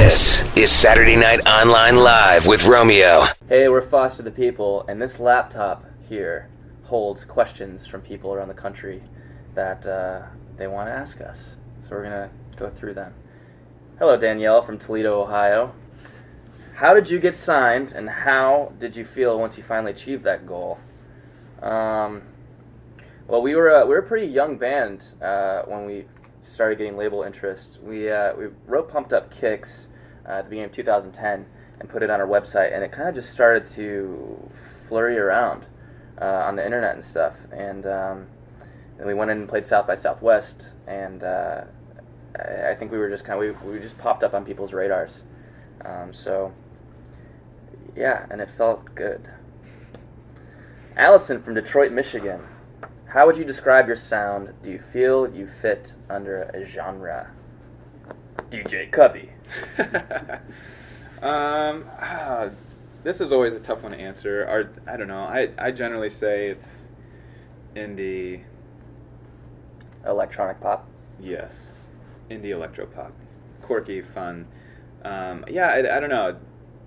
This is Saturday Night Online Live with Romeo. Hey, we're Foster the People, and this laptop here holds questions from people around the country that they want to ask us. So we're going to go through them. Hello, Danielle from Toledo, Ohio. How did you get signed, and how did you feel once you finally achieved that goal? Well, we were a pretty young band when we started getting label interest. We wrote Pumped Up Kicks at the beginning of 2010 and put it on our website, and it kind of just started to flurry around on the internet and stuff. And then we went in and played South by Southwest, and I think we were just we just popped up on people's radars. So yeah, and it felt good. Allison from Detroit, Michigan. How would you describe your sound? Do you feel you fit under a genre? DJ Cubby. This is always a tough one to answer. I don't know. I generally say it's indie. Electronic pop? Yes. Indie electropop. Quirky, fun. I don't know.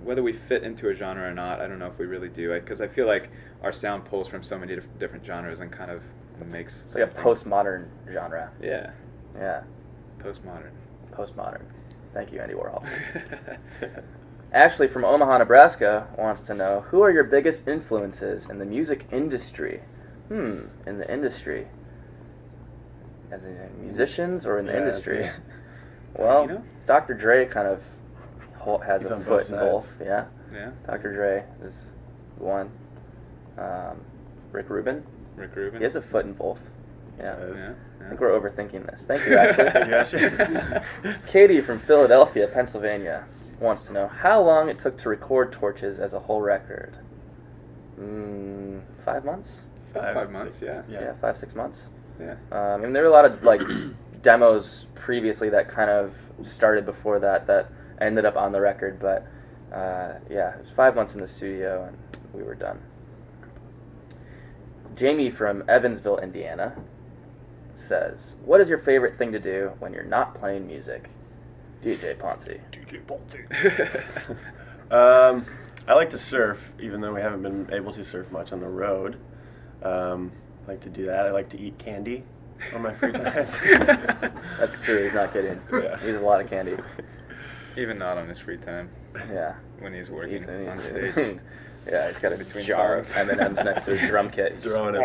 Whether we fit into a genre or not, I don't know if we really do. Because I feel like our sound pulls from so many different genres and kind of makes... It's like a postmodern genre. Yeah. Yeah. Postmodern. Thank you, Andy Warhol. Ashley from Omaha, Nebraska wants to know, who are your biggest influences in the music industry? In the industry. As in musicians or in the industry? Well, Dr. Dre kind of has a foot in both. Yeah. Dr. Dre is one. Rick Rubin. He has a foot in both. Yeah. I think we're overthinking this. Thank you, Ashley. Thank you, Ashley. Katie from Philadelphia, Pennsylvania wants to know how long it took to record Torches as a whole record. 5 months? 5 months, yeah. 5-6 months. Yeah. There were a lot of demos previously that kind of started before that ended up on the record, but it was 5 months in the studio and we were done. Jamie from Evansville, Indiana says, what is your favorite thing to do when you're not playing music? DJ Ponce. I like to surf, even though we haven't been able to surf much on the road. I like to do that. I like to eat candy on my free times. That's true, he's not kidding. Yeah. He eats a lot of candy. Even not on his free time. Yeah. When he's working on stage. stage. Yeah, he's got a Between jar of songs. M&M's next to his drum kit. Throwing it.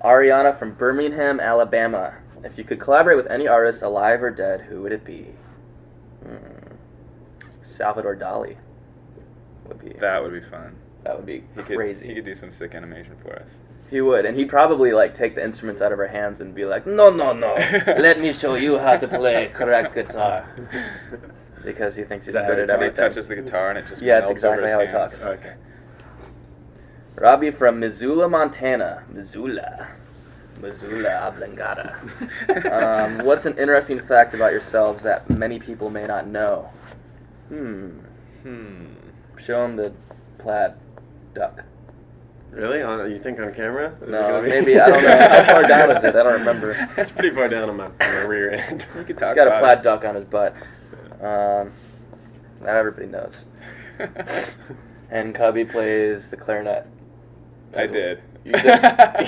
Ariana from Birmingham, Alabama. If you could collaborate with any artist, alive or dead, who would it be? Salvador Dali would be. That would be fun. That would be crazy. He could do some sick animation for us. He would, and he'd probably take the instruments out of our hands and be like, no, let me show you how to play correct guitar. Because he thinks he's good at everything. He touches the guitar and it just it's melts exactly over his how he hands. talks. Okay. Robbie from Missoula, Montana. Missoula Oblongata. What's an interesting fact about yourselves that many people may not know? Show him the plaid duck. Really? You think on camera? No, maybe, I don't know. How far down is it? I don't remember. It's pretty far down on my rear end. You could He's talk got a about plaid it. duck on his butt. Now everybody knows. And Cubby plays the clarinet. I did. You did?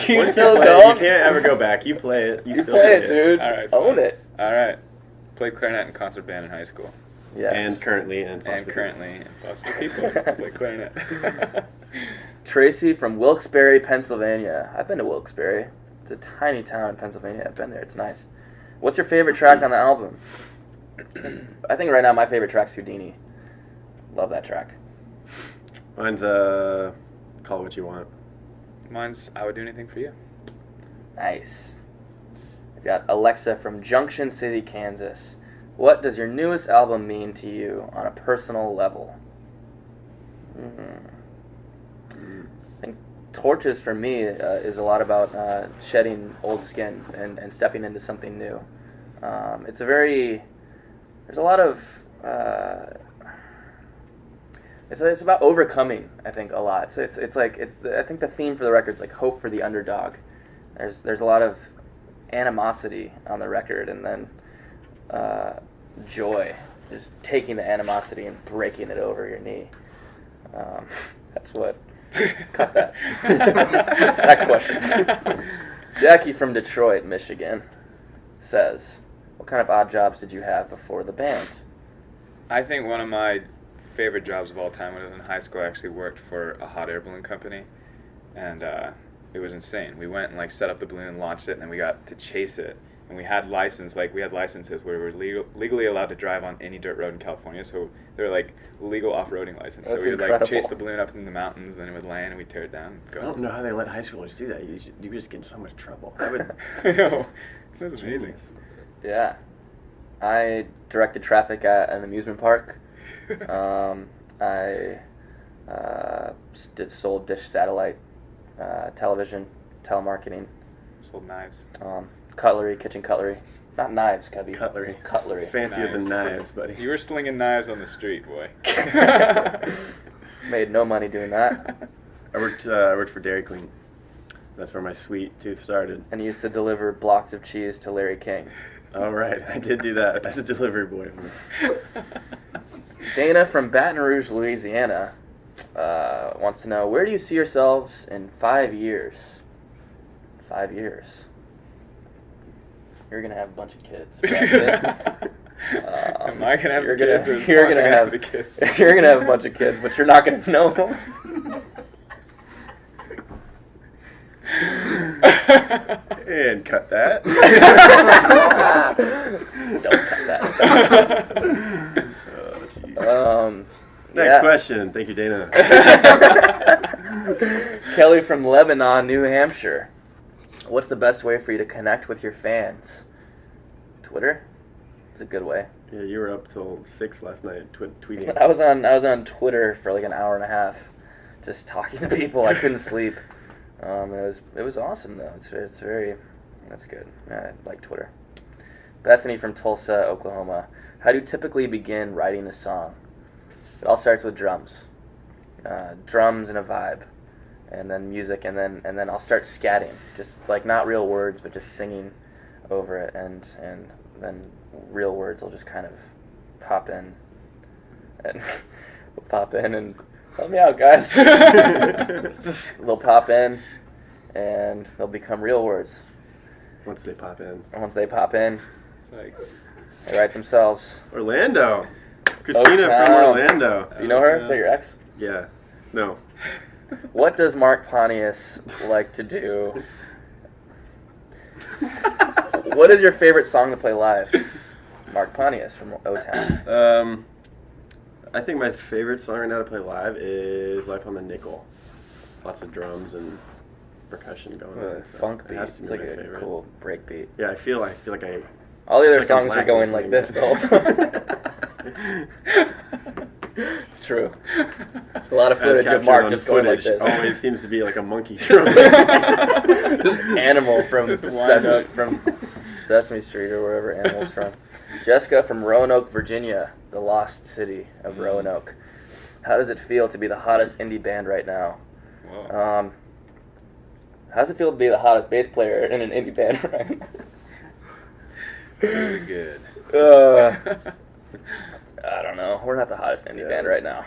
You Once still you play it, don't? you can't ever go back. You play it. You still play it, dude. All right, Own fine. it. All right. Played clarinet in concert band in high school. Yes. And currently in And currently in Foster People. Play clarinet. Tracy from Wilkes-Barre, Pennsylvania. I've been to Wilkes-Barre. It's a tiny town in Pennsylvania. I've been there. It's nice. What's your favorite track on the album? I think right now my favorite track's Houdini. Love that track. Mine's Call It What You Want. Mine's I Would Do Anything For You. Nice. I've got Alexa from Junction City, Kansas. What does your newest album mean to you on a personal level? I think Torches for me is a lot about shedding old skin and stepping into something new. It's a very... There's a lot of... It's about overcoming, I think, a lot. So I think the theme for the record is hope for the underdog. There's a lot of animosity on the record, and then joy, just taking the animosity and breaking it over your knee. That's what. Cut that. Next question. Jackie from Detroit, Michigan, says, "What kind of odd jobs did you have before the band?" I think one of my favorite jobs of all time when I was in high school, I actually worked for a hot air balloon company, and it was insane. We went and like set up the balloon and launched it, and then we got to chase it. And we had licenses where we were legally allowed to drive on any dirt road in California, so they were like legal off-roading licenses. So we would like chase the balloon up in the mountains, then it would land, and we'd tear it down and go. I don't know how they let high schoolers do that. You just get in so much trouble. I would. I know. It sounds amazing. Yeah. I directed traffic at an amusement park. I sold dish satellite television, telemarketing. Sold knives. Cutlery, kitchen cutlery. Not knives, Cubby. Cutlery. Cutlery. It's fancier than knives, buddy. You were slinging knives on the street, boy. Made no money doing that. I worked for Dairy Queen. That's where my sweet tooth started. And you used to deliver blocks of cheese to Larry King. All right, I did do that as a delivery boy. Dana from Baton Rouge, Louisiana, wants to know, where do you see yourselves in 5 years? 5 years. You're gonna have a bunch of kids. Am I gonna have you're kids? Gonna, Or you're gonna have the kids? You're gonna have a bunch of kids, but you're not gonna know them. And cut that. Don't cut that. Oh, next question. Thank you, Dana. Kelly from Lebanon, New Hampshire. What's the best way for you to connect with your fans? Twitter? It's a good way. Yeah, you were up till 6 last night tweeting. I was on Twitter for like an hour and a half, just talking to people. I couldn't sleep. It was awesome though. That's good. I like Twitter. Bethany from Tulsa, Oklahoma. How do you typically begin writing a song? It all starts with drums. Drums and a vibe. And then music, and then I'll start scatting, just like not real words, but just singing over it, and then real words will just kind of pop in, and help me out, guys. They'll pop in, and they'll become real words. Once they pop in. Once they pop in, It's like, they write themselves. Orlando. Christina from Orlando. Do you know her? Is that your ex? Yeah. No. What does Mark Pontius like to do? What is your favorite song to play live? Mark Pontius from O-Town. I think my favorite song right now to play live is Life on the Nickel. Lots of drums and percussion going on. So Funk beat. it has to It's be like my a favorite. cool break beat. Yeah, I feel like I. All the other like songs I'm are going like this the whole time. It's true. There's a lot of footage of Mark just going like this. Always seems to be like a monkey show. Just Animal from Just wind up. Sesame Street or wherever Animal's from. Jessica from Roanoke, Virginia, the lost city of Roanoke. How does it feel to be the hottest indie band right now? whoa. How does it feel to be the hottest bass player in an indie band right now? Very good. I don't know. We're not the hottest indie band right now.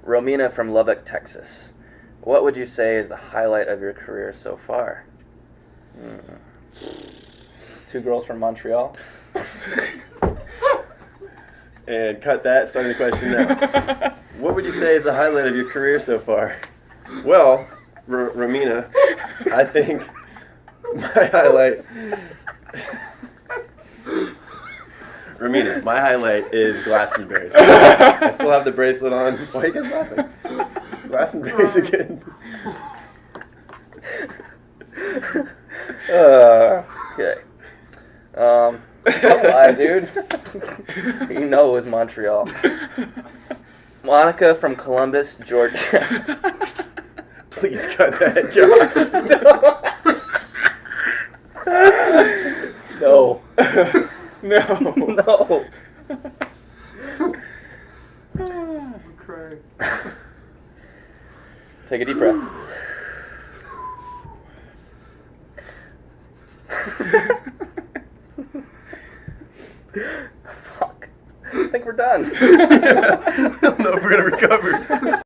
Romina from Lubbock, Texas. What would you say is the highlight of your career so far? Two girls from Montreal. And cut that. Starting the question now. What would you say is the highlight of your career so far? Well, Romina, I think my highlight. Romina, my highlight is Glastonbury. I still have the bracelet on. Why are you guys laughing? Glastonbury's again. Okay. Don't lie, dude. You know it was Montreal. Monica from Columbus, Georgia. Please cut that, God. No. No. No. I'm crying. Take a deep breath. think we're done. I don't know if we're gonna recover.